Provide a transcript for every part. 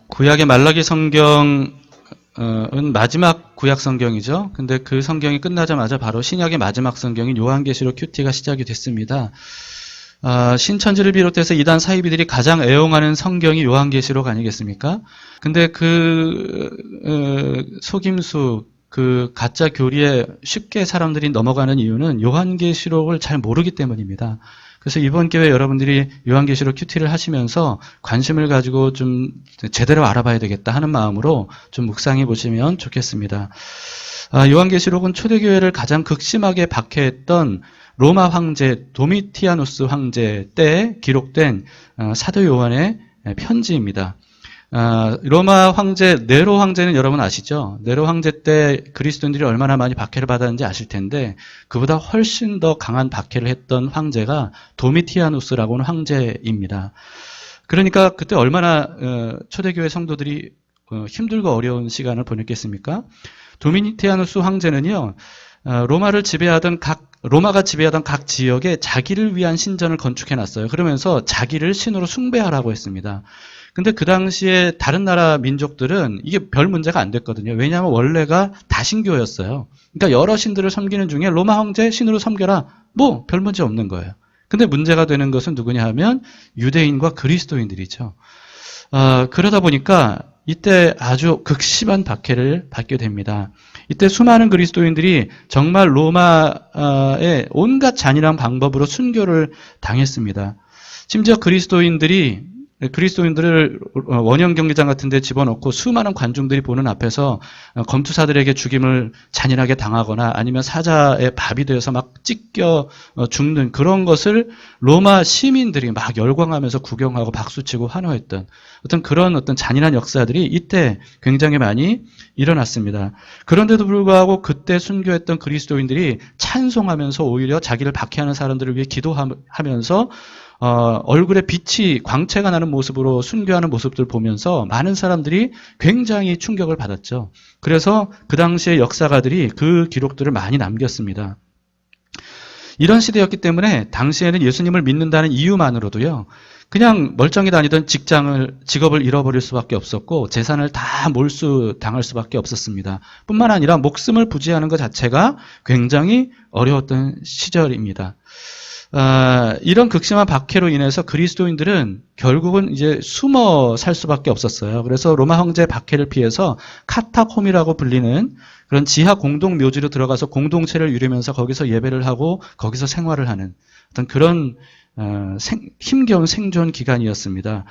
구약의 말라기 성경은 마지막 구약 성경이죠. 근데 그 성경이 끝나자마자 바로 신약의 마지막 성경인 요한계시록 큐티가 시작이 됐습니다. 신천지를 비롯해서 이단 사이비들이 가장 애용하는 성경이 요한계시록 아니겠습니까? 근데 속임수, 그 가짜 교리에 쉽게 사람들이 넘어가는 이유는 요한계시록을 잘 모르기 때문입니다. 그래서 이번 기회에 여러분들이 요한계시록 큐티를 하시면서 관심을 가지고 좀 제대로 알아봐야 되겠다 하는 마음으로 좀 묵상해 보시면 좋겠습니다. 요한계시록은 초대교회를 가장 극심하게 박해했던 로마 황제 도미티아누스 황제 때 기록된 사도 요한의 편지입니다. 로마 황제 네로 황제는 여러분 아시죠? 네로 황제 때 그리스도인들이 얼마나 많이 박해를 받았는지 아실 텐데 그보다 훨씬 더 강한 박해를 했던 황제가 도미티아누스라고 하는 황제입니다. 그러니까 그때 얼마나 초대교회 성도들이 힘들고 어려운 시간을 보냈겠습니까? 도미티아누스 황제는요, 로마가 지배하던 각 지역에 자기를 위한 신전을 건축해놨어요. 그러면서 자기를 신으로 숭배하라고 했습니다. 근데 그 당시에 다른 나라 민족들은 이게 별 문제가 안 됐거든요. 왜냐하면 원래가 다신교였어요. 그러니까 여러 신들을 섬기는 중에 로마 황제 신으로 섬겨라. 뭐 별 문제 없는 거예요. 근데 문제가 되는 것은 누구냐 하면 유대인과 그리스도인들이죠. 그러다 보니까 이때 아주 극심한 박해를 받게 됩니다. 이때 수많은 그리스도인들이 정말 로마의 온갖 잔인한 방법으로 순교를 당했습니다. 심지어 그리스도인들을 원형 경기장 같은 데 집어넣고 수많은 관중들이 보는 앞에서 검투사들에게 죽임을 잔인하게 당하거나 아니면 사자의 밥이 되어서 막 찢겨 죽는 그런 것을 로마 시민들이 막 열광하면서 구경하고 박수치고 환호했던 그런 잔인한 역사들이 이때 굉장히 많이 일어났습니다. 그런데도 불구하고 그때 순교했던 그리스도인들이 찬송하면서 오히려 자기를 박해하는 사람들을 위해 기도하면서 얼굴에 빛이 광채가 나는 모습으로 순교하는 모습들 보면서 많은 사람들이 굉장히 충격을 받았죠. 그래서 그 당시의 역사가들이 그 기록들을 많이 남겼습니다. 이런 시대였기 때문에 당시에는 예수님을 믿는다는 이유만으로도요, 그냥 멀쩡히 다니던 직업을 잃어버릴 수밖에 없었고 재산을 다 몰수당할 수밖에 없었습니다. 뿐만 아니라 목숨을 부지하는 것 자체가 굉장히 어려웠던 시절입니다. 이런 극심한 박해로 인해서 그리스도인들은 결국은 이제 숨어 살 수밖에 없었어요. 그래서 로마 황제의 박해를 피해서 카타콤이라고 불리는 그런 지하 공동 묘지로 들어가서 공동체를 이루면서 거기서 예배를 하고 거기서 생활을 하는 그런 힘겨운 생존 기간이었습니다.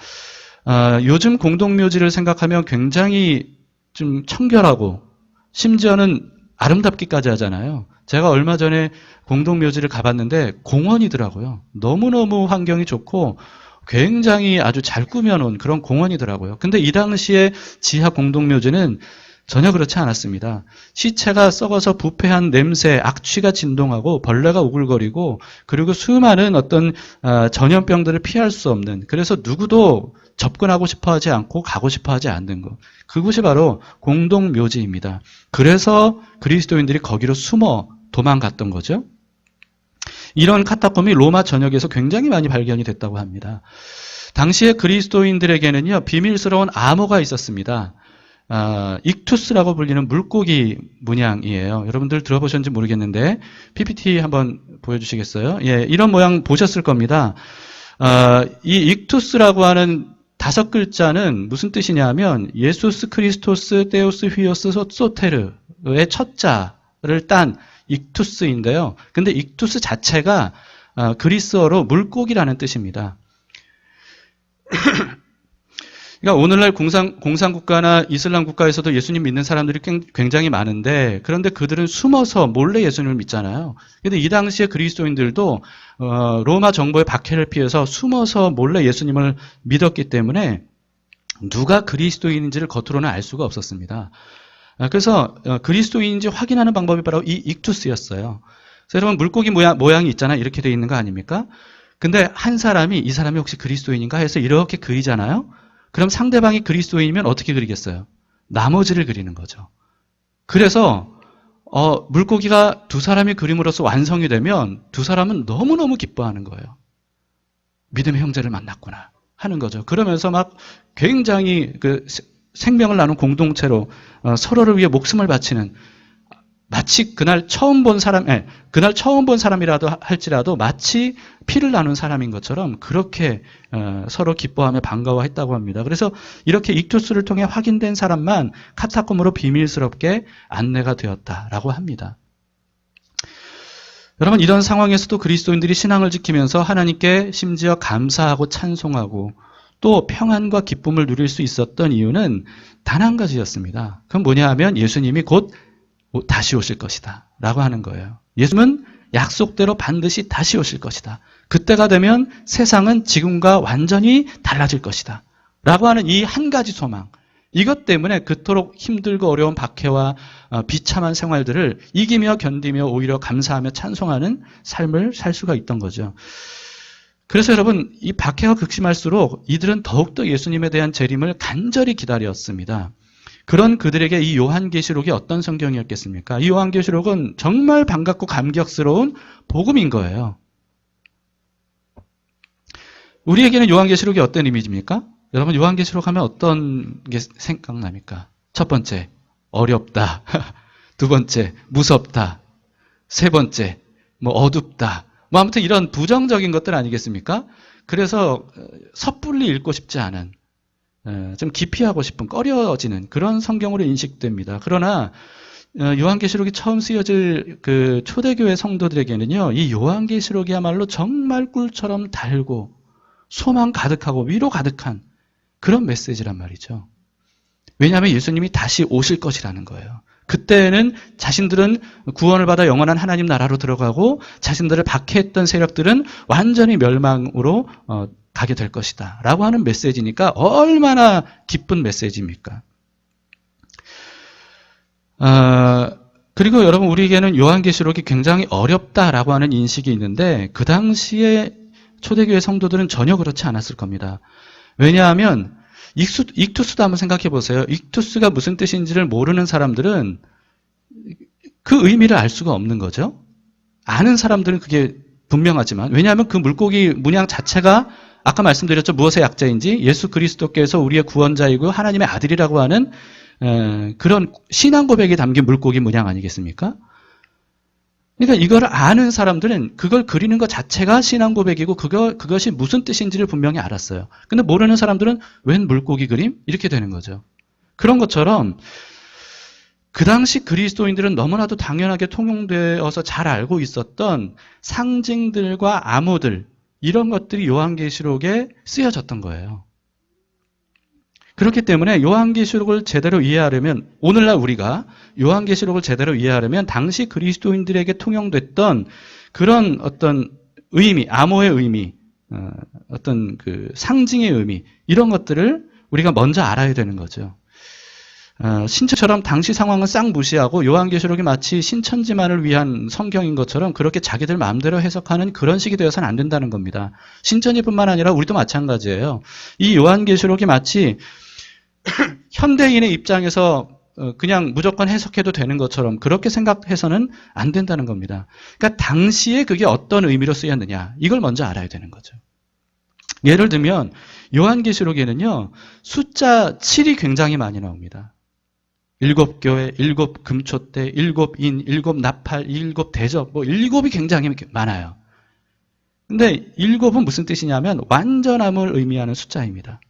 요즘 공동 묘지를 생각하면 굉장히 좀 청결하고 심지어는 아름답기까지 하잖아요. 제가 얼마 전에 공동묘지를 가봤는데 공원이더라고요. 너무너무 환경이 좋고 굉장히 아주 잘 꾸며놓은 그런 공원이더라고요. 근데 이 당시에 지하 공동묘지는 전혀 그렇지 않았습니다. 시체가 썩어서 부패한 냄새, 악취가 진동하고 벌레가 우글거리고 그리고 수많은 전염병들을 피할 수 없는, 그래서 누구도 접근하고 싶어하지 않고 가고 싶어하지 않는 것. 그곳이 바로 공동묘지입니다. 그래서 그리스도인들이 거기로 숨어 도망갔던 거죠. 이런 카타콤이 로마 전역에서 굉장히 많이 발견이 됐다고 합니다. 당시에 그리스도인들에게는요, 비밀스러운 암호가 있었습니다. 익투스라고 불리는 물고기 문양이에요. 여러분들 들어보셨는지 모르겠는데 PPT 한번 보여주시겠어요? 예, 이런 모양 보셨을 겁니다. 이 익투스라고 하는 5글자는 무슨 뜻이냐면 예수스 크리스토스 테오스 휘오스 소테르의 첫 자를 딴 익투스인데요. 근데 익투스 자체가 그리스어로 물고기라는 뜻입니다. 그러니까 오늘날 공산국가나 이슬람 국가에서도 예수님 믿는 사람들이 굉장히 많은데, 그런데 그들은 숨어서 몰래 예수님을 믿잖아요. 그런데 이 당시에 그리스도인들도 로마 정부의 박해를 피해서 숨어서 몰래 예수님을 믿었기 때문에 누가 그리스도인인지를 겉으로는 알 수가 없었습니다. 그래서 그리스도인인지 확인하는 방법이 바로 이 익투스였어요. 그래서 여러분 물고기 모양이 있잖아요. 이렇게 돼 있는 거 아닙니까? 근데 한 사람이 이 사람이 혹시 그리스도인인가 해서 이렇게 그리잖아요. 그럼 상대방이 그리스도인이면 어떻게 그리겠어요? 나머지를 그리는 거죠. 그래서 물고기가 두 사람이 그림으로써 완성이 되면 두 사람은 너무너무 기뻐하는 거예요. 믿음의 형제를 만났구나. 하는 거죠. 그러면서 막 굉장히 그 생명을 나눈 공동체로 서로를 위해 목숨을 바치는, 마치 그날 처음 본 사람이라도 할지라도 마치 피를 나눈 사람인 것처럼 그렇게 서로 기뻐하며 반가워했다고 합니다. 그래서 이렇게 익투스를 통해 확인된 사람만 카타콤으로 비밀스럽게 안내가 되었다라고 합니다. 여러분, 이런 상황에서도 그리스도인들이 신앙을 지키면서 하나님께 심지어 감사하고 찬송하고 또 평안과 기쁨을 누릴 수 있었던 이유는 단 한 가지였습니다. 그건 뭐냐 하면 예수님이 곧 다시 오실 것이다 라고 하는 거예요. 예수님은 약속대로 반드시 다시 오실 것이다. 그때가 되면 세상은 지금과 완전히 달라질 것이다 라고 하는 이 한 가지 소망, 이것 때문에 그토록 힘들고 어려운 박해와 비참한 생활들을 이기며 견디며 오히려 감사하며 찬송하는 삶을 살 수가 있던 거죠. 그래서 여러분, 이 박해가 극심할수록 이들은 더욱더 예수님에 대한 재림을 간절히 기다렸습니다. 그런 그들에게 이 요한계시록이 어떤 성경이었겠습니까? 이 요한계시록은 정말 반갑고 감격스러운 복음인 거예요. 우리에게는 요한계시록이 어떤 이미지입니까? 여러분, 요한계시록 하면 어떤 게 생각납니까? 첫 번째, 어렵다. 두 번째, 무섭다. 세 번째, 어둡다. 아무튼 이런 부정적인 것들 아니겠습니까? 그래서 섣불리 읽고 싶지 않은, 좀 기피하고 싶은, 꺼려지는 그런 성경으로 인식됩니다. 그러나 요한계시록이 처음 쓰여질 그 초대교회 성도들에게는요, 이 요한계시록이야말로 정말 꿀처럼 달고 소망 가득하고 위로 가득한 그런 메시지란 말이죠. 왜냐하면 예수님이 다시 오실 것이라는 거예요. 그때는 자신들은 구원을 받아 영원한 하나님 나라로 들어가고 자신들을 박해했던 세력들은 완전히 멸망으로 가게 될 것이다 라고 하는 메시지니까 얼마나 기쁜 메시지입니까? 그리고 여러분, 우리에게는 요한계시록이 굉장히 어렵다라고 하는 인식이 있는데 그 당시에 초대교회 성도들은 전혀 그렇지 않았을 겁니다. 왜냐하면 익투스도 한번 생각해 보세요. 익투스가 무슨 뜻인지를 모르는 사람들은 그 의미를 알 수가 없는 거죠. 아는 사람들은 그게 분명하지만, 왜냐하면 그 물고기 문양 자체가 아까 말씀드렸죠. 무엇의 약자인지 예수 그리스도께서 우리의 구원자이고 하나님의 아들이라고 하는 그런 신앙 고백이 담긴 물고기 문양 아니겠습니까? 그러니까 이걸 아는 사람들은 그걸 그리는 것 자체가 신앙 고백이고 그것이 무슨 뜻인지를 분명히 알았어요. 근데 모르는 사람들은 웬 물고기 그림? 이렇게 되는 거죠. 그런 것처럼 그 당시 그리스도인들은 너무나도 당연하게 통용되어서 잘 알고 있었던 상징들과 암호들, 이런 것들이 요한계시록에 쓰여졌던 거예요. 그렇기 때문에 요한계시록을 제대로 이해하려면, 오늘날 우리가 요한계시록을 제대로 이해하려면 당시 그리스도인들에게 통용됐던 그런 어떤 의미, 암호의 의미, 어떤 그 상징의 의미, 이런 것들을 우리가 먼저 알아야 되는 거죠. 신천처럼 당시 상황은 싹 무시하고 요한계시록이 마치 신천지만을 위한 성경인 것처럼 그렇게 자기들 마음대로 해석하는 그런 식이 되어서는 안 된다는 겁니다. 신천지뿐만 아니라 우리도 마찬가지예요. 이 요한계시록이 마치 현대인의 입장에서 그냥 무조건 해석해도 되는 것처럼 그렇게 생각해서는 안 된다는 겁니다. 그러니까 당시에 그게 어떤 의미로 쓰였느냐, 이걸 먼저 알아야 되는 거죠. 예를 들면 요한계시록에는요, 숫자 7이 굉장히 많이 나옵니다. 7교회, 7금초대, 7인, 7나팔, 7대접, 7이 굉장히 많아요. 근데 7은 무슨 뜻이냐면 완전함을 의미하는 숫자입니다.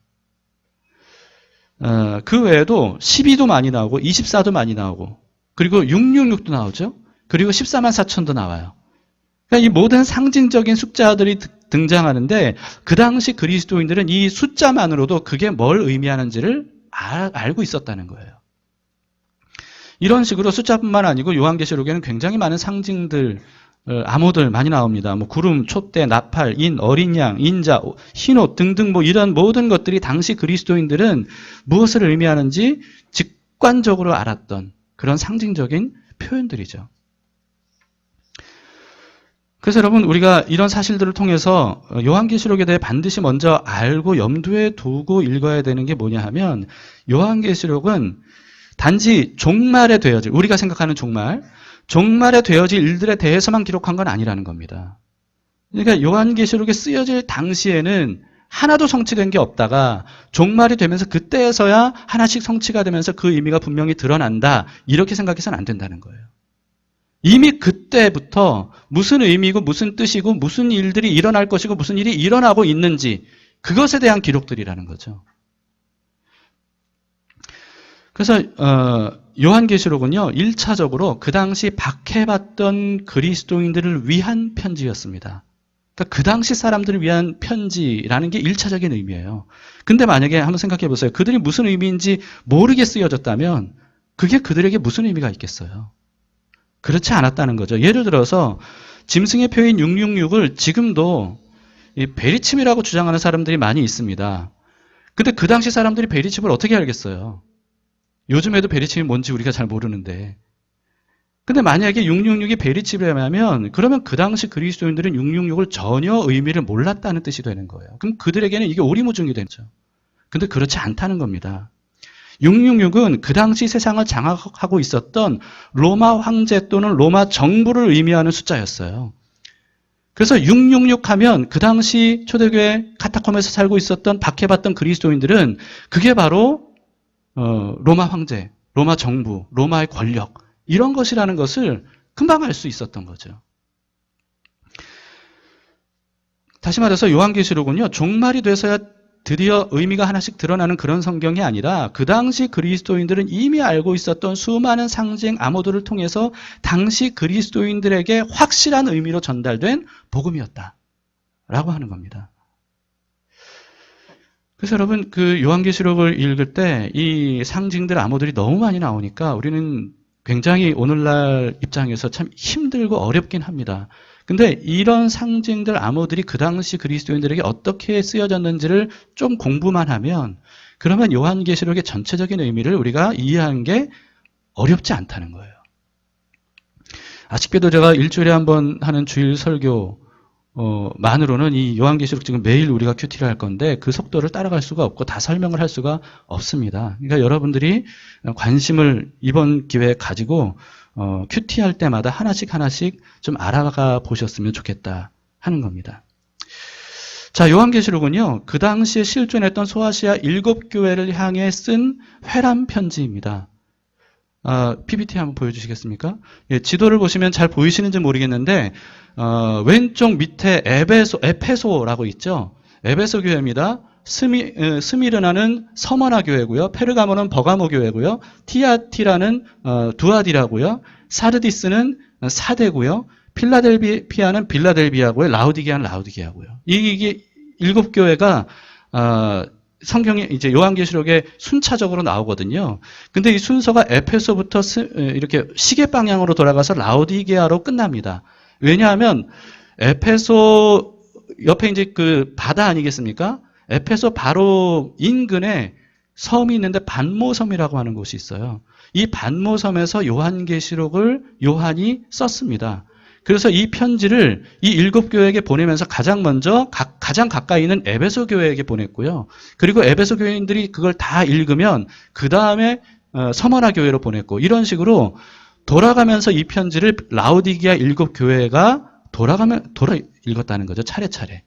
그 외에도 12도 많이 나오고 24도 많이 나오고 그리고 666도 나오죠. 그리고 14만 4천도 나와요. 그러니까 이 모든 상징적인 숫자들이 등장하는데 그 당시 그리스도인들은 이 숫자만으로도 그게 뭘 의미하는지를 알고 있었다는 거예요. 이런 식으로 숫자뿐만 아니고 요한계시록에는 굉장히 많은 상징들, 암호들 많이 나옵니다. 구름, 촛대, 나팔, 인, 어린 양, 인자, 흰옷 등등 이런 모든 것들이 당시 그리스도인들은 무엇을 의미하는지 직관적으로 알았던 그런 상징적인 표현들이죠. 그래서 여러분, 우리가 이런 사실들을 통해서 요한계시록에 대해 반드시 먼저 알고 염두에 두고 읽어야 되는 게 뭐냐 하면, 요한계시록은 단지 종말에 되어질, 우리가 생각하는 종말에 되어질 일들에 대해서만 기록한 건 아니라는 겁니다. 그러니까 요한계시록에 쓰여질 당시에는 하나도 성취된 게 없다가 종말이 되면서 그때에서야 하나씩 성취가 되면서 그 의미가 분명히 드러난다. 이렇게 생각해서는 안 된다는 거예요. 이미 그때부터 무슨 의미고 무슨 뜻이고 무슨 일들이 일어날 것이고 무슨 일이 일어나고 있는지 그것에 대한 기록들이라는 거죠. 그래서 요한계시록은요. 1차적으로 그 당시 박해받던 그리스도인들을 위한 편지였습니다. 그러니까 그 당시 사람들을 위한 편지라는 게 1차적인 의미예요. 근데 만약에 한번 생각해 보세요. 그들이 무슨 의미인지 모르게 쓰여졌다면 그게 그들에게 무슨 의미가 있겠어요? 그렇지 않았다는 거죠. 예를 들어서 짐승의 표인 666을 지금도 이 베리칩이라고 주장하는 사람들이 많이 있습니다. 근데 그 당시 사람들이 베리칩을 어떻게 알겠어요? 요즘에도 베리칩이 뭔지 우리가 잘 모르는데. 근데 만약에 666이 베리칩이라면 그러면 그 당시 그리스도인들은 666을 전혀 의미를 몰랐다는 뜻이 되는 거예요. 그럼 그들에게는 이게 오리무중이 되죠. 근데 그렇지 않다는 겁니다. 666은 그 당시 세상을 장악하고 있었던 로마 황제 또는 로마 정부를 의미하는 숫자였어요. 그래서 666 하면 그 당시 초대교회 카타콤에서 살고 있었던 박해받던 그리스도인들은 그게 바로 로마 황제, 로마 정부, 로마의 권력 이런 것이라는 것을 금방 알 수 있었던 거죠. 다시 말해서 요한계시록은요. 종말이 돼서야 드디어 의미가 하나씩 드러나는 그런 성경이 아니라 그 당시 그리스도인들은 이미 알고 있었던 수많은 상징 암호들을 통해서 당시 그리스도인들에게 확실한 의미로 전달된 복음이었다라고 하는 겁니다. 그래서 여러분 그 요한계시록을 읽을 때 이 상징들 암호들이 너무 많이 나오니까 우리는 굉장히 오늘날 입장에서 참 힘들고 어렵긴 합니다. 근데 이런 상징들 암호들이 그 당시 그리스도인들에게 어떻게 쓰여졌는지를 좀 공부만 하면 그러면 요한계시록의 전체적인 의미를 우리가 이해하는 게 어렵지 않다는 거예요. 아쉽게도 제가 일주일에 한 번 하는 주일 설교 만으로는 이 요한계시록 지금 매일 우리가 큐티를 할 건데 그 속도를 따라갈 수가 없고 다 설명을 할 수가 없습니다. 그러니까 여러분들이 관심을 이번 기회에 가지고 큐티할 때마다 하나씩 좀 알아가 보셨으면 좋겠다 하는 겁니다. 자, 요한계시록은요. 그 당시에 실존했던 소아시아 7교회를 향해 쓴 회람 편지입니다. PPT 한번 보여주시겠습니까? 예, 지도를 보시면 잘 보이시는지 모르겠는데 왼쪽 밑에 에페소라고 있죠. 에베소 교회입니다. 스미르나는 서머나 교회고요. 페르가모는 버가모 교회고요. 티아티라는 두아디라고요. 사르디스는 사대고요. 필라델피아는 빌라델비아고요. 라우디게아는 라우디게아고요. 이게 7교회가 성경에 이제 요한계시록에 순차적으로 나오거든요. 근데 이 순서가 에페소부터 이렇게 시계 방향으로 돌아가서 라우디게아로 끝납니다. 왜냐하면 에페소 옆에 이제 그 바다 아니겠습니까? 에페소 바로 인근에 섬이 있는데 반모섬이라고 하는 곳이 있어요. 이 반모섬에서 요한계시록을 요한이 썼습니다. 그래서 이 편지를 이 7교회에게 보내면서 가장 먼저 가장 가까이 있는 에베소 교회에게 보냈고요. 그리고 에베소 교회인들이 그걸 다 읽으면 그 다음에 서머나 교회로 보냈고 이런 식으로 돌아가면서 이 편지를 라우디게아 7교회가 돌아 읽었다는 거죠. 차례차례.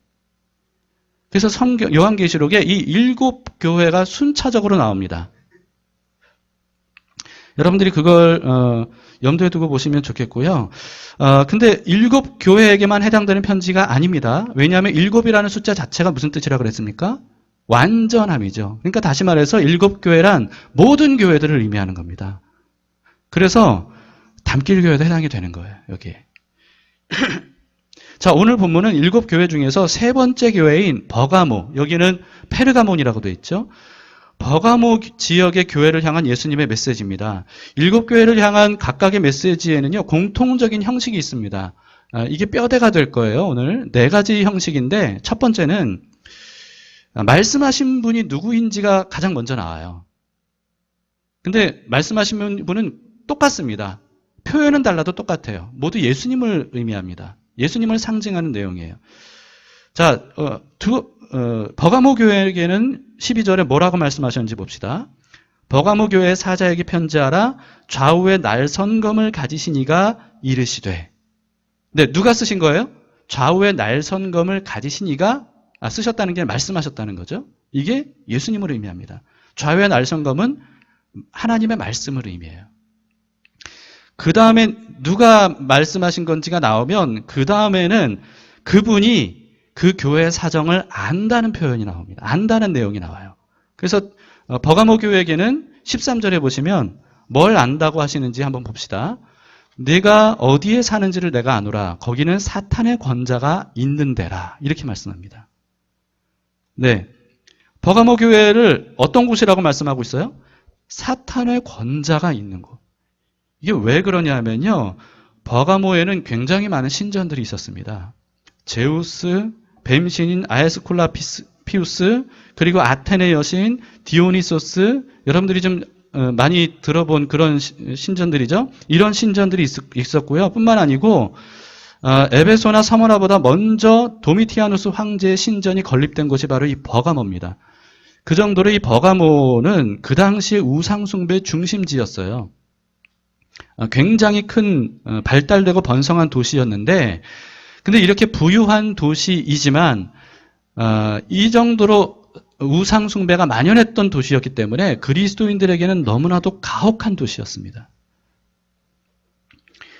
그래서 요한계시록에 이 7교회가 순차적으로 나옵니다. 여러분들이 그걸 염두에 두고 보시면 좋겠고요. 근데 7교회에게만 해당되는 편지가 아닙니다. 왜냐하면 7이라는 숫자 자체가 무슨 뜻이라고 그랬습니까? 완전함이죠. 그러니까 다시 말해서 7교회란 모든 교회들을 의미하는 겁니다. 그래서 담길교회도 해당이 되는 거예요. 여기에. 자, 오늘 본문은 7교회 중에서 세 번째 교회인 버가모, 여기는 페르가몬이라고 되어 있죠. 버가모 지역의 교회를 향한 예수님의 메시지입니다. 7교회를 향한 각각의 메시지에는요, 공통적인 형식이 있습니다. 이게 뼈대가 될 거예요, 오늘. 4가지 형식인데, 첫 번째는 말씀하신 분이 누구인지가 가장 먼저 나와요. 근데 말씀하신 분은 똑같습니다. 표현은 달라도 똑같아요. 모두 예수님을 의미합니다. 예수님을 상징하는 내용이에요. 자, 버가모 교회에게는 12절에 뭐라고 말씀하셨는지 봅시다. 버가모 교회의 사자에게 편지하라. 좌우에 날선검을 가지신 이가 이르시되. 네, 누가 쓰신 거예요? 좌우에 날선검을 가지신 이가 쓰셨다는 게 말씀하셨다는 거죠. 이게 예수님을 의미합니다. 좌우의 날성검은 하나님의 말씀을 의미해요. 그 다음에 누가 말씀하신 건지가 나오면 그 다음에는 그분이 그 교회의 사정을 안다는 표현이 나옵니다. 안다는 내용이 나와요. 그래서 버가모 교회에게는 13절에 보시면 뭘 안다고 하시는지 한번 봅시다. 네가 어디에 사는지를 내가 아노라. 거기는 사탄의 권자가 있는 데라. 이렇게 말씀합니다. 네, 버가모 교회를 어떤 곳이라고 말씀하고 있어요? 사탄의 권자가 있는 곳. 이게 왜 그러냐면요. 버가모에는 굉장히 많은 신전들이 있었습니다. 제우스, 뱀신인 아에스콜라피우스, 그리고 아테네 여신, 디오니소스, 여러분들이 좀 많이 들어본 그런 신전들이죠. 이런 신전들이 있었고요. 뿐만 아니고 에베소나 서머나보다 먼저 도미티아누스 황제의 신전이 건립된 곳이 바로 이 버가모입니다. 그 정도로 이 버가모는 그 당시의 우상숭배 중심지였어요. 굉장히 큰 발달되고 번성한 도시였는데, 근데 이렇게 부유한 도시이지만 이 정도로 우상숭배가 만연했던 도시였기 때문에 그리스도인들에게는 너무나도 가혹한 도시였습니다.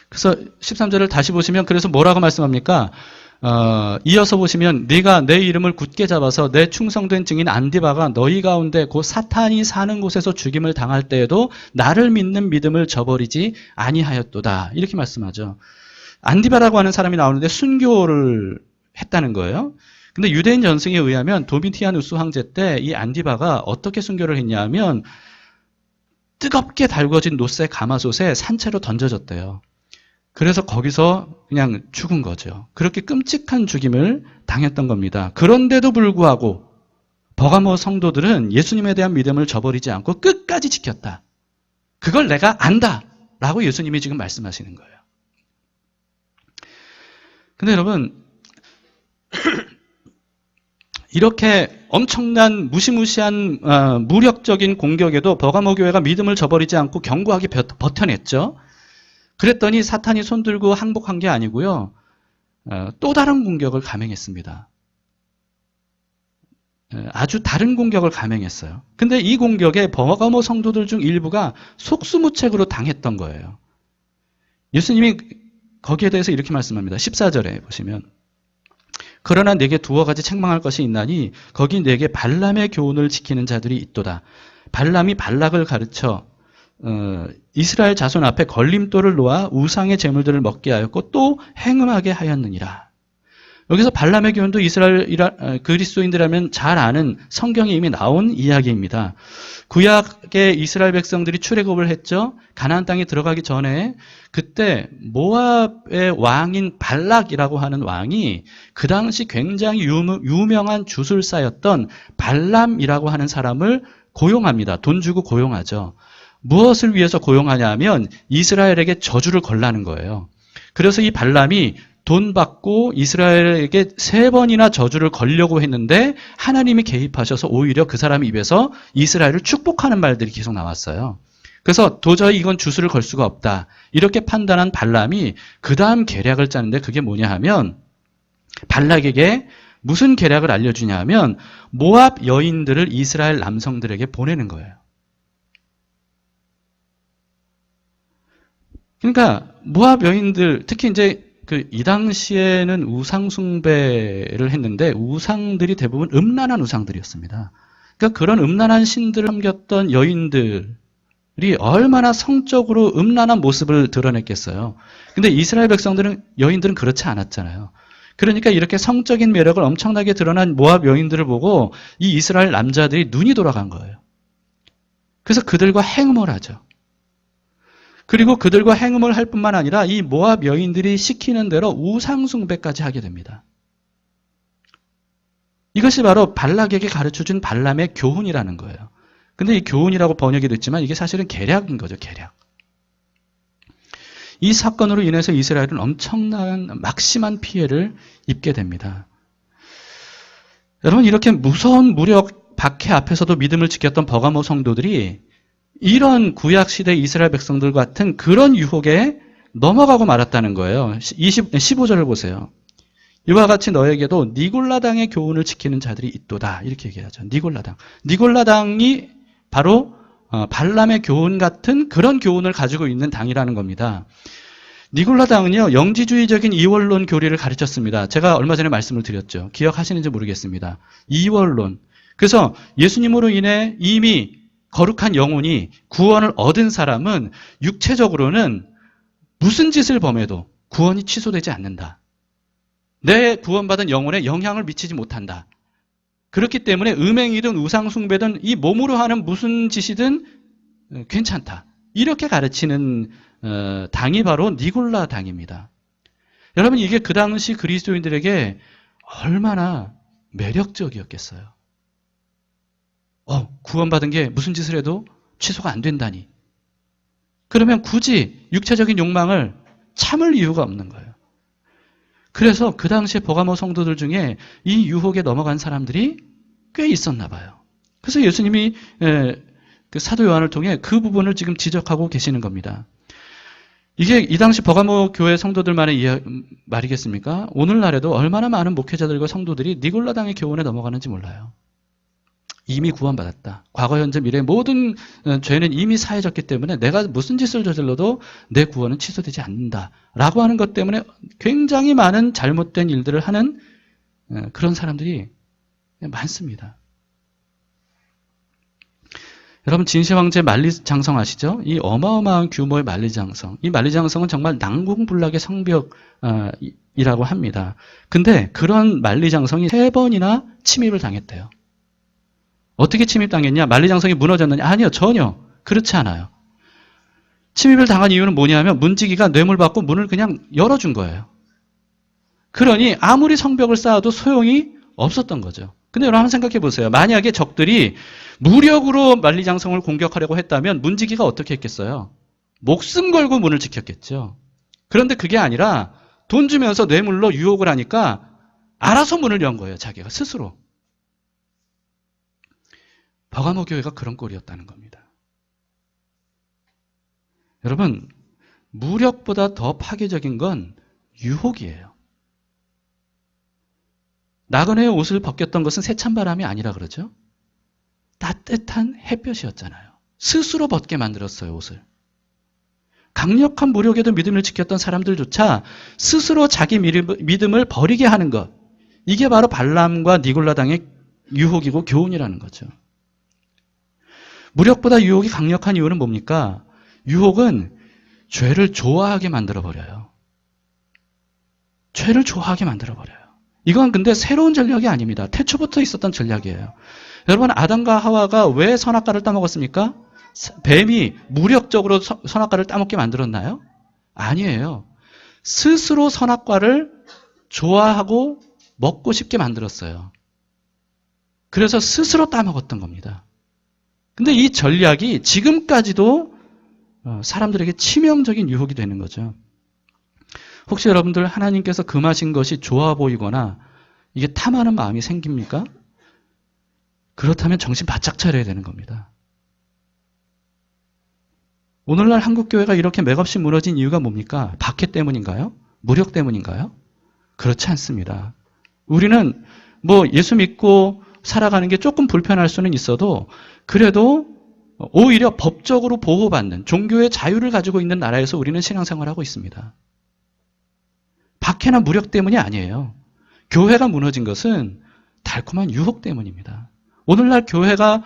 그래서 13절을 다시 보시면 그래서 뭐라고 말씀합니까? 이어서 보시면 네가 내 이름을 굳게 잡아서 내 충성된 증인 안디바가 너희 가운데 곧 사탄이 사는 곳에서 죽임을 당할 때에도 나를 믿는 믿음을 저버리지 아니하였도다. 이렇게 말씀하죠. 안디바라고 하는 사람이 나오는데 순교를 했다는 거예요. 근데 유대인 전승에 의하면 도미티아누스 황제 때 이 안디바가 어떻게 순교를 했냐면 뜨겁게 달궈진 노쇠 가마솥에 산채로 던져졌대요. 그래서 거기서 그냥 죽은 거죠. 그렇게 끔찍한 죽임을 당했던 겁니다. 그런데도 불구하고 버가모 성도들은 예수님에 대한 믿음을 저버리지 않고 끝까지 지켰다. 그걸 내가 안다 라고 예수님이 지금 말씀하시는 거예요. 근데 여러분 이렇게 엄청난 무시무시한 무력적인 공격에도 버가모 교회가 믿음을 저버리지 않고 견고하게 버텨냈죠. 그랬더니 사탄이 손들고 항복한 게 아니고요. 또 다른 공격을 감행했습니다. 아주 다른 공격을 감행했어요. 근데 이 공격에 버가모 성도들 중 일부가 속수무책으로 당했던 거예요. 예수님이 거기에 대해서 이렇게 말씀합니다. 14절에 보시면 그러나 내게 두어 가지 책망할 것이 있나니 거기 내게 발람의 교훈을 지키는 자들이 있도다. 발람이 발락을 가르쳐 이스라엘 자손 앞에 걸림돌을 놓아 우상의 제물들을 먹게 하였고 또 행음하게 하였느니라. 여기서 발람의 교훈도 이스라엘 그리스도인들이라면 잘 아는 성경에 이미 나온 이야기입니다. 구약의 이스라엘 백성들이 출애굽을 했죠. 가나안 땅에 들어가기 전에 그때 모압의 왕인 발락이라고 하는 왕이 그 당시 굉장히 유명한 주술사였던 발람이라고 하는 사람을 고용합니다. 돈 주고 고용하죠. 무엇을 위해서 고용하냐면 이스라엘에게 저주를 걸라는 거예요. 그래서 이 발람이 돈 받고 이스라엘에게 3번이나 저주를 걸려고 했는데 하나님이 개입하셔서 오히려 그 사람 입에서 이스라엘을 축복하는 말들이 계속 나왔어요. 그래서 도저히 이건 주술을 걸 수가 없다. 이렇게 판단한 발람이 그 다음 계략을 짜는데 그게 뭐냐 하면 발락에게 무슨 계략을 알려주냐 하면 모압 여인들을 이스라엘 남성들에게 보내는 거예요. 그러니까 모압 여인들 특히 이제 이 당시에는 우상 숭배를 했는데 우상들이 대부분 음란한 우상들이었습니다. 그러니까 그런 음란한 신들을 섬겼던 여인들이 얼마나 성적으로 음란한 모습을 드러냈겠어요. 근데 이스라엘 여인들은 그렇지 않았잖아요. 그러니까 이렇게 성적인 매력을 엄청나게 드러난 모압 여인들을 보고 이 이스라엘 남자들이 눈이 돌아간 거예요. 그래서 그들과 행음을 하죠. 그리고 그들과 행음을 할 뿐만 아니라 이 모압 여인들이 시키는 대로 우상숭배까지 하게 됩니다. 이것이 바로 발락에게 가르쳐준 발람의 교훈이라는 거예요. 근데 이 교훈이라고 번역이 됐지만 이게 사실은 계략인 거죠, 계략. 이 사건으로 인해서 이스라엘은 엄청난 막심한 피해를 입게 됩니다. 여러분 이렇게 무서운 무력 박해 앞에서도 믿음을 지켰던 버가모 성도들이 이런 구약시대 이스라엘 백성들 같은 그런 유혹에 넘어가고 말았다는 거예요. 15절을 보세요. 이와 같이 너에게도 니골라당의 교훈을 지키는 자들이 있도다. 이렇게 얘기하죠. 니골라당. 니골라당이 바로 발람의 교훈 같은 그런 교훈을 가지고 있는 당이라는 겁니다. 니골라당은요, 영지주의적인 이원론 교리를 가르쳤습니다. 제가 얼마 전에 말씀을 드렸죠. 기억하시는지 모르겠습니다. 이원론. 그래서 예수님으로 인해 이미 거룩한 영혼이 구원을 얻은 사람은 육체적으로는 무슨 짓을 범해도 구원이 취소되지 않는다. 내 구원받은 영혼에 영향을 미치지 못한다. 그렇기 때문에 음행이든 우상숭배든 이 몸으로 하는 무슨 짓이든 괜찮다. 이렇게 가르치는 당이 바로 니골라 당입니다. 여러분, 이게 그 당시 그리스도인들에게 얼마나 매력적이었겠어요. 구원받은 게 무슨 짓을 해도 취소가 안 된다니. 그러면 굳이 육체적인 욕망을 참을 이유가 없는 거예요. 그래서 그 당시에 버가모 성도들 중에 이 유혹에 넘어간 사람들이 꽤 있었나 봐요. 그래서 예수님이 그 사도 요한을 통해 그 부분을 지금 지적하고 계시는 겁니다. 이게 이 당시 버가모 교회 성도들만의 말이겠습니까? 오늘날에도 얼마나 많은 목회자들과 성도들이 니골라당의 교훈에 넘어가는지 몰라요. 이미 구원받았다. 과거, 현재, 미래 모든 죄는 이미 사해졌기 때문에 내가 무슨 짓을 저질러도 내 구원은 취소되지 않는다. 라고 하는 것 때문에 굉장히 많은 잘못된 일들을 하는 그런 사람들이 많습니다. 여러분, 진시황제 만리장성 아시죠? 이 어마어마한 규모의 만리장성. 이 만리장성은 정말 난공불락의 성벽이라고 합니다. 근데 그런 만리장성이 3번이나 침입을 당했대요. 어떻게 침입당했냐? 만리장성이 무너졌느냐? 아니요, 전혀 그렇지 않아요. 침입을 당한 이유는 뭐냐면 문지기가 뇌물 받고 문을 그냥 열어준 거예요. 그러니 아무리 성벽을 쌓아도 소용이 없었던 거죠. 근데 여러분 한번 생각해 보세요. 만약에 적들이 무력으로 만리장성을 공격하려고 했다면 문지기가 어떻게 했겠어요? 목숨 걸고 문을 지켰겠죠. 그런데 그게 아니라 돈 주면서 뇌물로 유혹을 하니까 알아서 문을 연 거예요. 자기가 스스로. 버가모 교회가 그런 꼴이었다는 겁니다. 여러분, 무력보다 더 파괴적인 건 유혹이에요. 나그네의 옷을 벗겼던 것은 세찬바람이 아니라 그러죠. 따뜻한 햇볕이었잖아요. 스스로 벗게 만들었어요, 옷을. 강력한 무력에도 믿음을 지켰던 사람들조차 스스로 자기 믿음을 버리게 하는 것. 이게 바로 발람과 니골라당의 유혹이고 교훈이라는 거죠. 무력보다 유혹이 강력한 이유는 뭡니까? 유혹은 죄를 좋아하게 만들어버려요. 죄를 좋아하게 만들어버려요. 이건 근데 새로운 전략이 아닙니다. 태초부터 있었던 전략이에요. 여러분, 아담과 하와가 왜 선악과를 따먹었습니까? 뱀이 무력적으로 선악과를 따먹게 만들었나요? 아니에요. 스스로 선악과를 좋아하고 먹고 싶게 만들었어요. 그래서 스스로 따먹었던 겁니다. 근데 이 전략이 지금까지도 사람들에게 치명적인 유혹이 되는 거죠. 혹시 여러분들 하나님께서 금하신 것이 좋아 보이거나 이게 탐하는 마음이 생깁니까? 그렇다면 정신 바짝 차려야 되는 겁니다. 오늘날 한국교회가 이렇게 맥없이 무너진 이유가 뭡니까? 박해 때문인가요? 무력 때문인가요? 그렇지 않습니다. 우리는 예수 믿고 살아가는 게 조금 불편할 수는 있어도 그래도 오히려 법적으로 보호받는 종교의 자유를 가지고 있는 나라에서 우리는 신앙생활을 하고 있습니다. 박해나 무력 때문이 아니에요. 교회가 무너진 것은 달콤한 유혹 때문입니다. 오늘날 교회가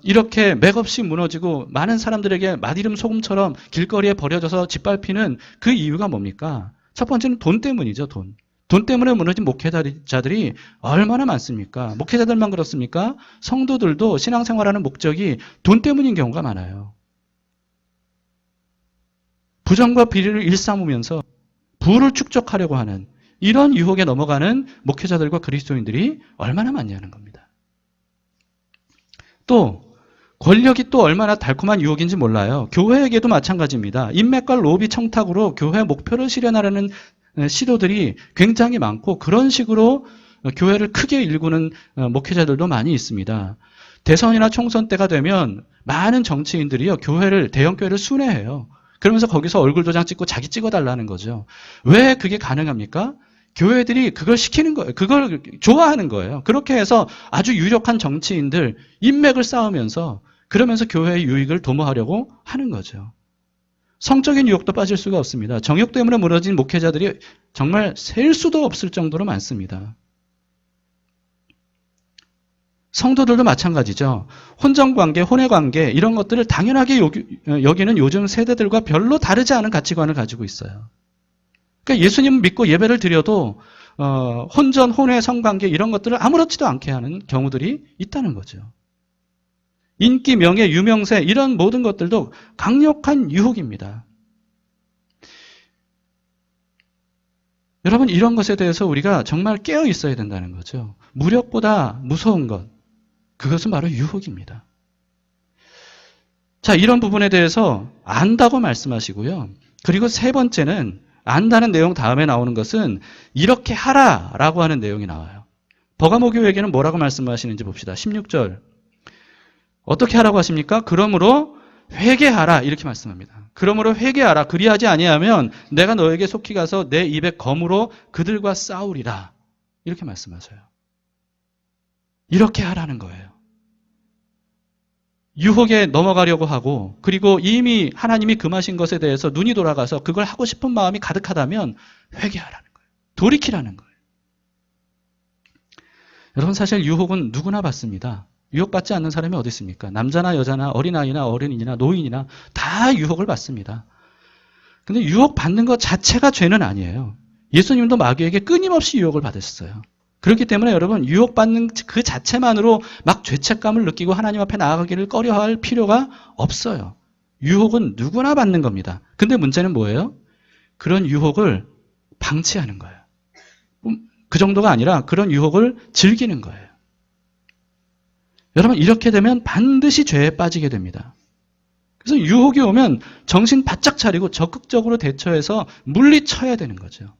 이렇게 맥없이 무너지고 많은 사람들에게 맛이름 소금처럼 길거리에 버려져서 짓밟히는 그 이유가 뭡니까? 첫 번째는 돈 때문이죠. 돈 때문에 무너진 목회자들이 얼마나 많습니까? 목회자들만 그렇습니까? 성도들도 신앙생활하는 목적이 돈 때문인 경우가 많아요. 부정과 비리를 일삼으면서 부를 축적하려고 하는 이런 유혹에 넘어가는 목회자들과 그리스도인들이 얼마나 많냐는 겁니다. 또 권력이 또 얼마나 달콤한 유혹인지 몰라요. 교회에게도 마찬가지입니다. 인맥과 로비 청탁으로 교회 목표를 실현하려는 시도들이 굉장히 많고 그런 식으로 교회를 크게 일구는 목회자들도 많이 있습니다. 대선이나 총선 때가 되면 많은 정치인들이요, 대형교회를 순회해요. 그러면서 거기서 얼굴 도장 찍고 자기 찍어달라는 거죠. 왜 그게 가능합니까? 교회들이 그걸 시키는 거예요. 그걸 좋아하는 거예요. 그렇게 해서 아주 유력한 정치인들 인맥을 쌓으면서 그러면서 교회의 유익을 도모하려고 하는 거죠. 성적인 유혹도 빠질 수가 없습니다. 정욕 때문에 무너진 목회자들이 정말 셀 수도 없을 정도로 많습니다. 성도들도 마찬가지죠. 혼정관계, 혼외관계 이런 것들을 당연하게 여기는 요즘 세대들과 별로 다르지 않은 가치관을 가지고 있어요. 그러니까 예수님 믿고 예배를 드려도 혼전, 혼외, 성관계 이런 것들을 아무렇지도 않게 하는 경우들이 있다는 거죠. 인기, 명예, 유명세 이런 모든 것들도 강력한 유혹입니다. 여러분 이런 것에 대해서 우리가 정말 깨어 있어야 된다는 거죠. 무력보다 무서운 것, 그것은 바로 유혹입니다. 자, 이런 부분에 대해서 안다고 말씀하시고요. 그리고 세 번째는 안다는 내용 다음에 나오는 것은 이렇게 하라라고 하는 내용이 나와요. 버가모 교회에게는 뭐라고 말씀하시는지 봅시다. 16절. 어떻게 하라고 하십니까? 그러므로 회개하라 이렇게 말씀합니다. 그러므로 회개하라. 그리하지 아니하면 내가 너에게 속히 가서 내 입에 검으로 그들과 싸우리라. 이렇게 말씀하셔요. 이렇게 하라는 거예요. 유혹에 넘어가려고 하고 그리고 이미 하나님이 금하신 것에 대해서 눈이 돌아가서 그걸 하고 싶은 마음이 가득하다면 회개하라는 거예요. 돌이키라는 거예요. 여러분 사실 유혹은 누구나 받습니다. 유혹받지 않는 사람이 어디 있습니까? 남자나 여자나 어린아이나 어른이나 노인이나 다 유혹을 받습니다. 근데 유혹받는 것 자체가 죄는 아니에요. 예수님도 마귀에게 끊임없이 유혹을 받으셨어요. 그렇기 때문에 여러분 유혹받는 그 자체만으로 막 죄책감을 느끼고 하나님 앞에 나아가기를 꺼려할 필요가 없어요. 유혹은 누구나 받는 겁니다. 근데 문제는 뭐예요? 그런 유혹을 방치하는 거예요. 그 정도가 아니라 그런 유혹을 즐기는 거예요. 여러분 이렇게 되면 반드시 죄에 빠지게 됩니다. 그래서 유혹이 오면 정신 바짝 차리고 적극적으로 대처해서 물리쳐야 되는 거죠.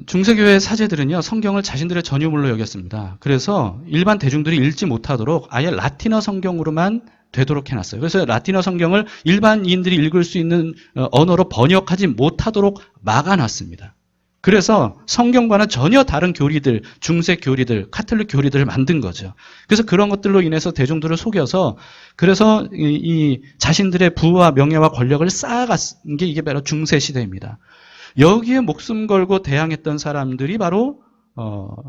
중세교회 사제들은요, 성경을 자신들의 전유물로 여겼습니다. 그래서 일반 대중들이 읽지 못하도록 아예 라틴어 성경으로만 되도록 해놨어요. 그래서 라틴어 성경을 일반인들이 읽을 수 있는 언어로 번역하지 못하도록 막아놨습니다. 그래서 성경과는 전혀 다른 교리들, 중세 교리들, 카톨릭 교리들을 만든 거죠. 그래서 그런 것들로 인해서 대중들을 속여서 그래서 이 자신들의 부와 명예와 권력을 쌓아간 게 이게 바로 중세 시대입니다. 여기에 목숨 걸고 대항했던 사람들이 바로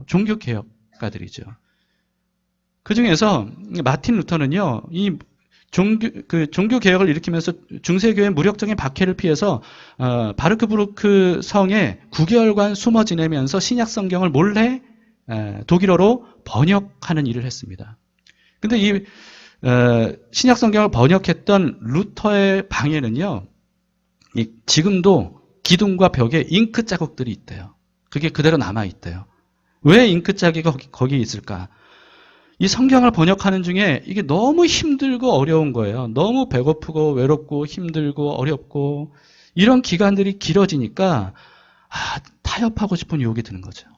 종교개혁가들이죠. 그 중에서 마틴 루터는요, 이 종교개혁을 일으키면서 중세교회의 무력적인 박해를 피해서 바르크부르크 성에 9개월간 숨어 지내면서 신약 성경을 몰래 독일어로 번역하는 일을 했습니다. 근데 이 신약 성경을 번역했던 루터의 방에는요, 지금도 기둥과 벽에 잉크 자국들이 있대요. 그게 그대로 남아있대요. 왜 잉크 자국이 거기 있을까? 이 성경을 번역하는 중에 이게 너무 힘들고 어려운 거예요. 너무 배고프고 외롭고 힘들고 어렵고 이런 기간들이 길어지니까 타협하고 싶은 유혹이 드는 거죠.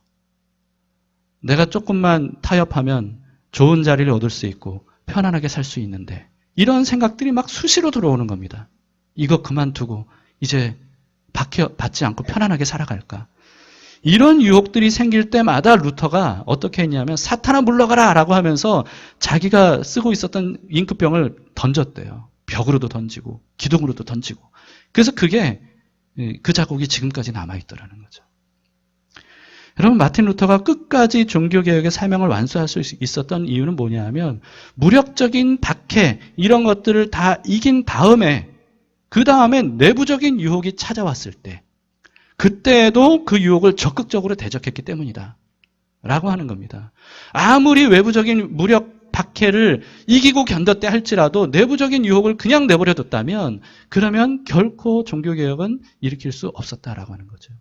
내가 조금만 타협하면 좋은 자리를 얻을 수 있고 편안하게 살 수 있는데 이런 생각들이 막 수시로 들어오는 겁니다. 이거 그만두고 이제 받지 않고 편안하게 살아갈까? 이런 유혹들이 생길 때마다 루터가 어떻게 했냐면 사탄아 물러가라 라고 하면서 자기가 쓰고 있었던 잉크병을 던졌대요. 벽으로도 던지고 기둥으로도 던지고. 그래서 그게 그 자국이 지금까지 남아있더라는 거죠. 여러분 마틴 루터가 끝까지 종교개혁의 사명을 완수할 수 있었던 이유는 뭐냐 하면 무력적인 박해 이런 것들을 다 이긴 다음에 그 다음에 내부적인 유혹이 찾아왔을 때 그때에도 그 유혹을 적극적으로 대적했기 때문이다 라고 하는 겁니다. 아무리 외부적인 무력 박해를 이기고 견뎠대 할지라도 내부적인 유혹을 그냥 내버려뒀다면 그러면 결코 종교개혁은 일으킬 수 없었다라고 하는 거죠.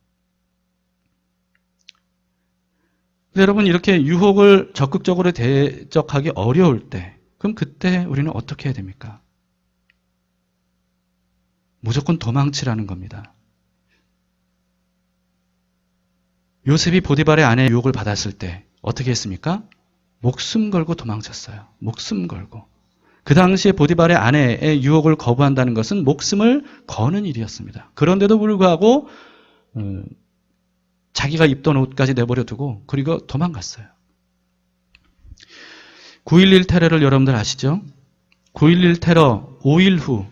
여러분 이렇게 유혹을 적극적으로 대적하기 어려울 때 그럼 그때 우리는 어떻게 해야 됩니까? 무조건 도망치라는 겁니다. 요셉이 보디발의 아내의 유혹을 받았을 때 어떻게 했습니까? 목숨 걸고 도망쳤어요. 목숨 걸고. 그 당시에 보디발의 아내의 유혹을 거부한다는 것은 목숨을 거는 일이었습니다. 그런데도 불구하고 자기가 입던 옷까지 내버려 두고 그리고 도망갔어요. 9.11 테러를 여러분들 아시죠? 9.11 테러 5일 후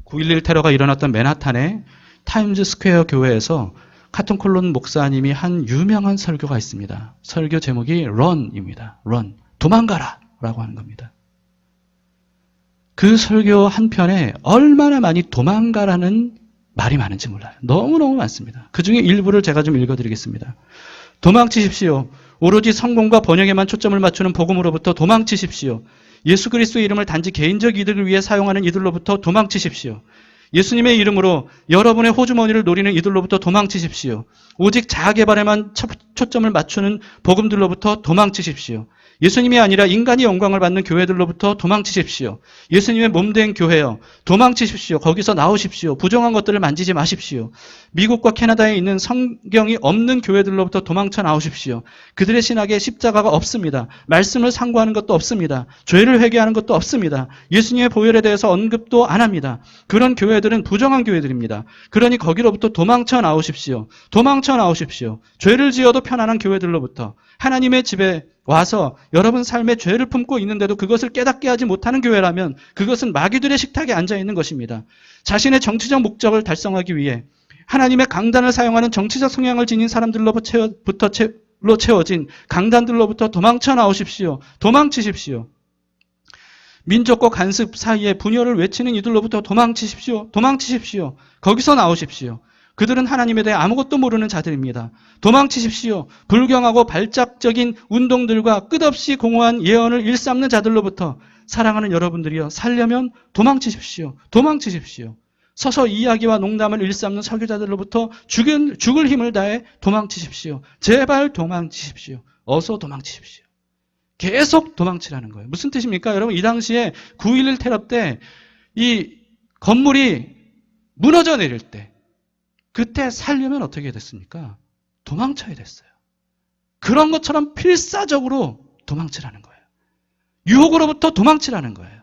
9.11 테러가 일어났던 맨하탄의 타임즈 스퀘어 교회에서 카톤 콜론 목사님이 한 유명한 설교가 있습니다. 설교 제목이 Run입니다. Run. 도망가라 라고 하는 겁니다. 그 설교 한 편에 얼마나 많이 도망가라는 말이 많은지 몰라요. 너무너무 많습니다. 그 중에 일부를 제가 좀 읽어드리겠습니다. 도망치십시오. 오로지 성공과 번영에만 초점을 맞추는 복음으로부터 도망치십시오. 예수 그리스도의 이름을 단지 개인적 이득을 위해 사용하는 이들로부터 도망치십시오. 예수님의 이름으로 여러분의 호주머니를 노리는 이들로부터 도망치십시오. 오직 자아개발에만 초점을 맞추는 복음들로부터 도망치십시오. 예수님이 아니라 인간이 영광을 받는 교회들로부터 도망치십시오. 예수님의 몸된 교회여, 도망치십시오. 거기서 나오십시오. 부정한 것들을 만지지 마십시오. 미국과 캐나다에 있는 성경이 없는 교회들로부터 도망쳐 나오십시오. 그들의 신학에 십자가가 없습니다. 말씀을 상고하는 것도 없습니다. 죄를 회개하는 것도 없습니다. 예수님의 보혈에 대해서 언급도 안 합니다. 그런 교회들은 부정한 교회들입니다. 그러니 거기로부터 도망쳐 나오십시오. 도망쳐 나오십시오. 죄를 지어도 편안한 교회들로부터 하나님의 집에 와서 여러분 삶에 죄를 품고 있는데도 그것을 깨닫게 하지 못하는 교회라면 그것은 마귀들의 식탁에 앉아있는 것입니다. 자신의 정치적 목적을 달성하기 위해 하나님의 강단을 사용하는 정치적 성향을 지닌 사람들로부터 채워진 강단들로부터 도망쳐 나오십시오. 도망치십시오. 민족과 간습 사이에 분열을 외치는 이들로부터 도망치십시오. 도망치십시오. 거기서 나오십시오. 그들은 하나님에 대해 아무것도 모르는 자들입니다. 도망치십시오. 불경하고 발작적인 운동들과 끝없이 공허한 예언을 일삼는 자들로부터 사랑하는 여러분들이여 살려면 도망치십시오. 도망치십시오. 서서 이야기와 농담을 일삼는 설교자들로부터 죽을 힘을 다해 도망치십시오. 제발 도망치십시오. 어서 도망치십시오. 계속 도망치라는 거예요. 무슨 뜻입니까? 여러분 이 당시에 9.11 테러 때 이 건물이 무너져 내릴 때 그때 살려면 어떻게 됐습니까? 도망쳐야 됐어요. 그런 것처럼 필사적으로 도망치라는 거예요. 유혹으로부터 도망치라는 거예요.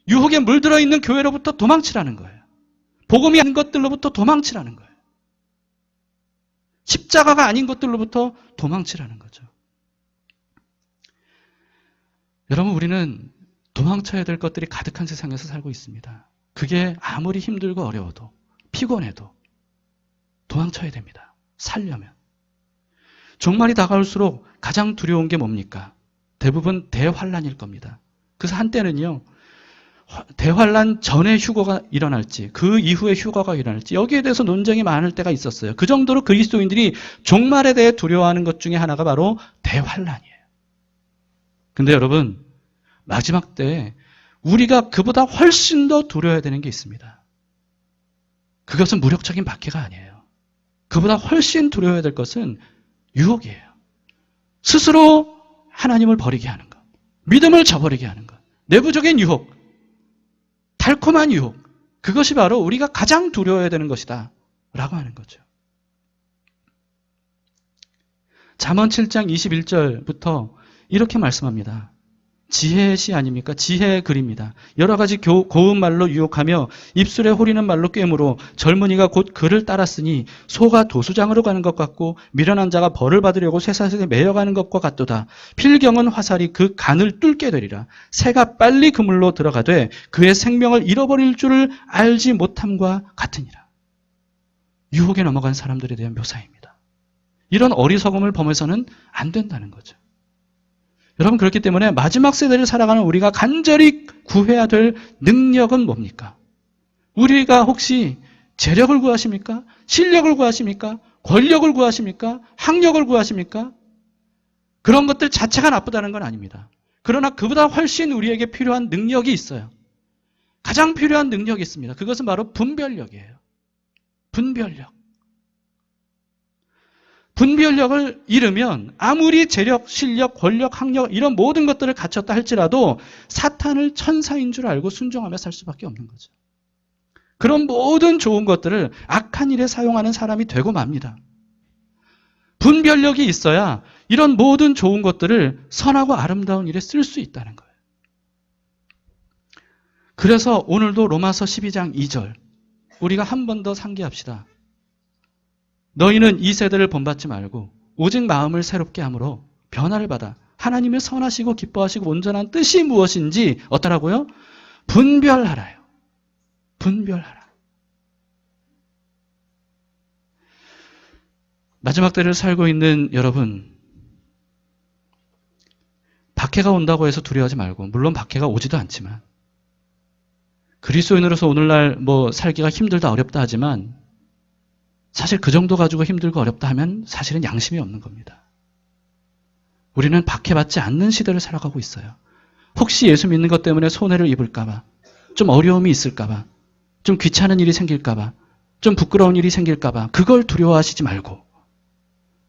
유혹에 물들어 있는 교회로부터 도망치라는 거예요. 복음이 아닌 것들로부터 도망치라는 거예요. 십자가가 아닌 것들로부터 도망치라는 거죠. 여러분 우리는 도망쳐야 될 것들이 가득한 세상에서 살고 있습니다. 그게 아무리 힘들고 어려워도 피곤해도 도망쳐야 됩니다. 살려면. 종말이 다가올수록 가장 두려운 게 뭡니까? 대부분 대환란일 겁니다. 그래서 한때는요. 대환란 전에 휴거가 일어날지 그 이후에 휴거가 일어날지 여기에 대해서 논쟁이 많을 때가 있었어요. 그 정도로 그리스도인들이 종말에 대해 두려워하는 것 중에 하나가 바로 대환란이에요. 근데 여러분 마지막 때 우리가 그보다 훨씬 더 두려워야 되는 게 있습니다. 그것은 무력적인 박해가 아니에요. 그보다 훨씬 두려워야 될 것은 유혹이에요. 스스로 하나님을 버리게 하는 것. 믿음을 저버리게 하는 것. 내부적인 유혹. 달콤한 유혹. 그것이 바로 우리가 가장 두려워야 되는 것이다. 라고 하는 거죠. 잠언 7장 21절부터 이렇게 말씀합니다. 지혜의 시 아닙니까? 지혜의 글입니다. 여러 가지 고운 말로 유혹하며 입술에 호리는 말로 꿰므로 젊은이가 곧 그를 따랐으니 소가 도수장으로 가는 것 같고 미련한 자가 벌을 받으려고 쇠사슬에 매여가는 것과 같도다. 필경은 화살이 그 간을 뚫게 되리라. 새가 빨리 그물로 들어가되 그의 생명을 잃어버릴 줄을 알지 못함과 같으니라. 유혹에 넘어간 사람들에 대한 묘사입니다. 이런 어리석음을 범해서는 안 된다는 거죠. 여러분 그렇기 때문에 마지막 세대를 살아가는 우리가 간절히 구해야 될 능력은 뭡니까? 우리가 혹시 재력을 구하십니까? 실력을 구하십니까? 권력을 구하십니까? 학력을 구하십니까? 그런 것들 자체가 나쁘다는 건 아닙니다. 그러나 그보다 훨씬 우리에게 필요한 능력이 있어요. 가장 필요한 능력이 있습니다. 그것은 바로 분별력이에요. 분별력. 분별력을 잃으면 아무리 재력, 실력, 권력, 학력 이런 모든 것들을 갖췄다 할지라도 사탄을 천사인 줄 알고 순종하며 살 수밖에 없는 거죠. 그런 모든 좋은 것들을 악한 일에 사용하는 사람이 되고 맙니다. 분별력이 있어야 이런 모든 좋은 것들을 선하고 아름다운 일에 쓸 수 있다는 거예요. 그래서 오늘도 로마서 12장 2절 우리가 한 번 더 상기합시다. 너희는 이 세대를 본받지 말고 오직 마음을 새롭게 함으로 변화를 받아 하나님의 선하시고 기뻐하시고 온전한 뜻이 무엇인지 어떠라고요? 분별하라요. 분별하라. 마지막 때를 살고 있는 여러분, 박해가 온다고 해서 두려워하지 말고, 물론 박해가 오지도 않지만, 그리스도인으로서 오늘날 살기가 힘들다 어렵다 하지만 사실 그 정도 가지고 힘들고 어렵다 하면 사실은 양심이 없는 겁니다. 우리는 박해받지 않는 시대를 살아가고 있어요. 혹시 예수 믿는 것 때문에 손해를 입을까 봐, 좀 어려움이 있을까 봐, 좀 귀찮은 일이 생길까 봐, 좀 부끄러운 일이 생길까 봐 그걸 두려워하시지 말고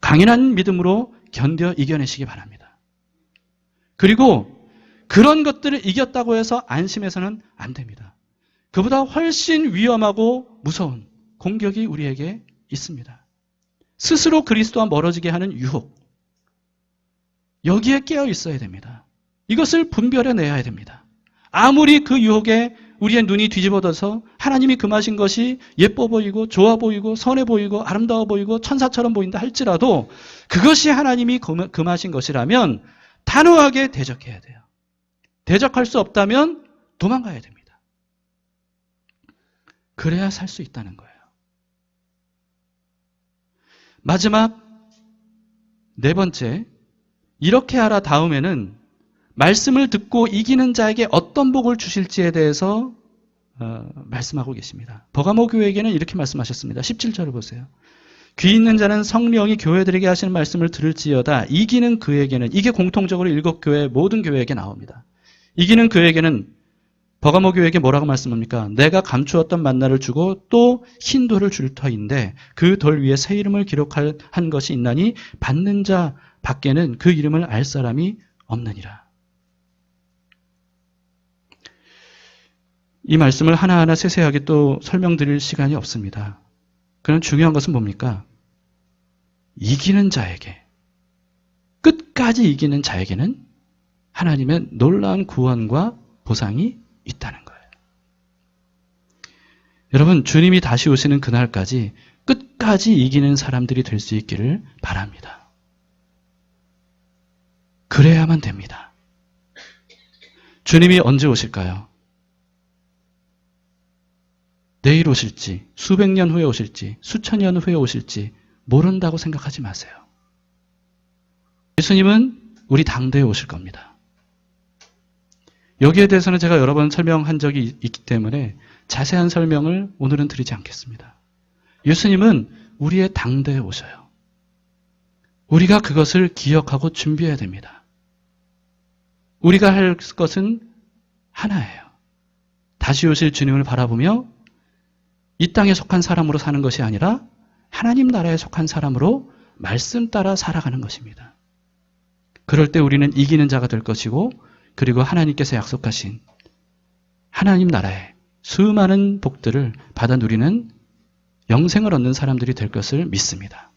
강인한 믿음으로 견뎌 이겨내시기 바랍니다. 그리고 그런 것들을 이겼다고 해서 안심해서는 안 됩니다. 그보다 훨씬 위험하고 무서운 공격이 우리에게 있습니다. 스스로 그리스도와 멀어지게 하는 유혹. 여기에 깨어 있어야 됩니다. 이것을 분별해내야 됩니다. 아무리 그 유혹에 우리의 눈이 뒤집어져서 하나님이 금하신 것이 예뻐 보이고 좋아 보이고 선해 보이고 아름다워 보이고 천사처럼 보인다 할지라도 그것이 하나님이 금하신 것이라면 단호하게 대적해야 돼요. 대적할 수 없다면 도망가야 됩니다. 그래야 살 수 있다는 거예요. 마지막 네 번째, 이렇게 하라 다음에는 말씀을 듣고 이기는 자에게 어떤 복을 주실지에 대해서 말씀하고 계십니다. 버가모 교회에게는 이렇게 말씀하셨습니다. 17절을 보세요. 귀 있는 자는 성령이 교회들에게 하시는 말씀을 들을지어다. 이기는 그에게는, 이게 공통적으로 일곱 교회 모든 교회에게 나옵니다. 이기는 그에게는 버가모 교회에게 뭐라고 말씀합니까? 내가 감추었던 만나를 주고 또 흰 돌을 줄 터인데 그 돌 위에 새 이름을 기록한 것이 있나니 받는 자 밖에는 그 이름을 알 사람이 없느니라. 이 말씀을 하나하나 세세하게 또 설명드릴 시간이 없습니다. 그럼 중요한 것은 뭡니까? 이기는 자에게, 끝까지 이기는 자에게는 하나님의 놀라운 구원과 보상이 있다는 거예요. 여러분, 주님이 다시 오시는 그날까지 끝까지 이기는 사람들이 될 수 있기를 바랍니다. 그래야만 됩니다. 주님이 언제 오실까요? 내일 오실지, 수백 년 후에 오실지, 수천 년 후에 오실지 모른다고 생각하지 마세요. 예수님은 우리 당대에 오실 겁니다. 여기에 대해서는 제가 여러 번 설명한 적이 있기 때문에 자세한 설명을 오늘은 드리지 않겠습니다. 예수님은 우리의 당대에 오셔요. 우리가 그것을 기억하고 준비해야 됩니다. 우리가 할 것은 하나예요. 다시 오실 주님을 바라보며 이 땅에 속한 사람으로 사는 것이 아니라 하나님 나라에 속한 사람으로 말씀 따라 살아가는 것입니다. 그럴 때 우리는 이기는 자가 될 것이고, 그리고 하나님께서 약속하신 하나님 나라의 수많은 복들을 받아 누리는 영생을 얻는 사람들이 될 것을 믿습니다.